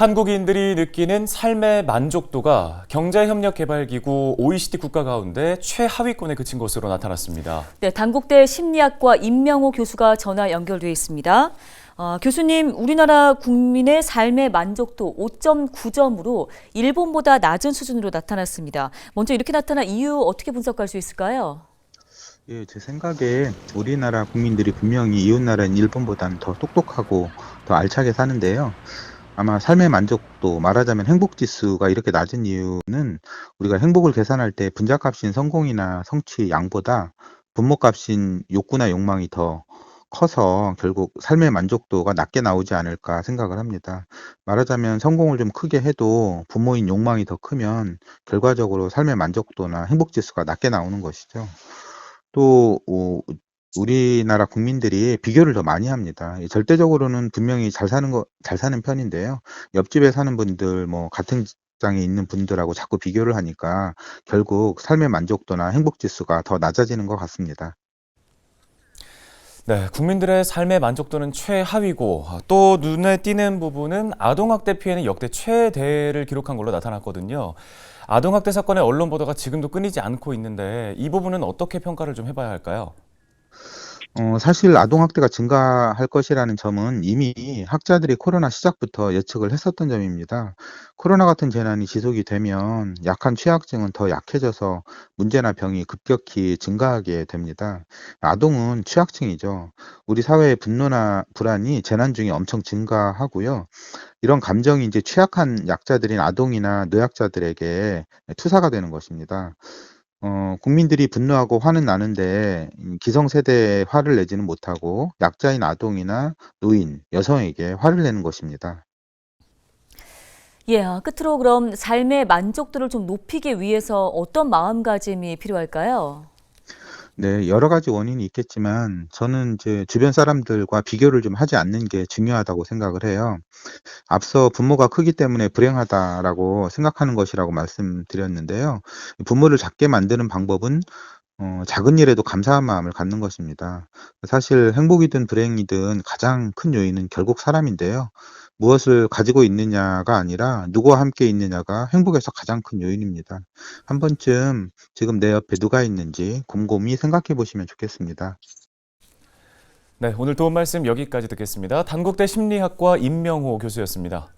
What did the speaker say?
한국인들이 느끼는 삶의 만족도가 경제협력개발기구 OECD 국가 가운데 최하위권에 그친 것으로 나타났습니다. 네, 단국대 심리학과 임명호 교수가 전화 연결돼 있습니다. 교수님, 우리나라 국민의 삶의 만족도 5.9점으로 일본보다 낮은 수준으로 나타났습니다. 먼저 이렇게 나타난 이유 어떻게 분석할 수 있을까요? 예, 제 생각에 우리나라 국민들이 분명히 이웃나라인 일본보다는 더 똑똑하고 더 알차게 사는데요. 아마 삶의 만족도, 말하자면 행복 지수가 이렇게 낮은 이유는 우리가 행복을 계산할 때 분자값인 성공이나 성취, 양보다 분모값인 욕구나 욕망이 더 커서 결국 삶의 만족도가 낮게 나오지 않을까 생각을 합니다. 말하자면 성공을 좀 크게 해도 분모인 욕망이 더 크면 결과적으로 삶의 만족도나 행복 지수가 낮게 나오는 것이죠. 또 우리나라 국민들이 비교를 더 많이 합니다. 절대적으로는 분명히 잘 사는 편인데요. 옆집에 사는 분들, 같은 직장에 있는 분들하고 자꾸 비교를 하니까 결국 삶의 만족도나 행복 지수가 더 낮아지는 것 같습니다. 네, 국민들의 삶의 만족도는 최하위고 또 눈에 띄는 부분은 아동학대 피해는 역대 최대를 기록한 걸로 나타났거든요. 아동학대 사건의 언론 보도가 지금도 끊이지 않고 있는데 이 부분은 어떻게 평가를 좀 해봐야 할까요? 사실 아동학대가 증가할 것이라는 점은 이미 학자들이 코로나 시작부터 예측을 했었던 점입니다. 코로나 같은 재난이 지속이 되면 약한 취약층은 더 약해져서 문제나 병이 급격히 증가하게 됩니다. 아동은 취약층이죠. 우리 사회의 분노나 불안이 재난 중에 엄청 증가하고요. 이런 감정이 이제 취약한 약자들인 아동이나 노약자들에게 투사가 되는 것입니다. 국민들이 분노하고 화는 나는데 기성세대에 화를 내지는 못하고 약자인 아동이나 노인, 여성에게 화를 내는 것입니다. 예, 끝으로 그럼 삶의 만족도를 좀 높이기 위해서 어떤 마음가짐이 필요할까요? 네, 여러 가지 원인이 있겠지만 저는 이제 주변 사람들과 비교를 좀 하지 않는 게 중요하다고 생각을 해요. 앞서 부모가 크기 때문에 불행하다라고 생각하는 것이라고 말씀드렸는데요. 부모를 작게 만드는 방법은 작은 일에도 감사한 마음을 갖는 것입니다. 사실 행복이든 불행이든 가장 큰 요인은 결국 사람인데요. 무엇을 가지고 있느냐가 아니라 누구와 함께 있느냐가 행복에서 가장 큰 요인입니다. 한 번쯤 지금 내 옆에 누가 있는지 곰곰이 생각해 보시면 좋겠습니다. 네, 오늘 도움 말씀 여기까지 듣겠습니다. 단국대 심리학과 임명호 교수였습니다.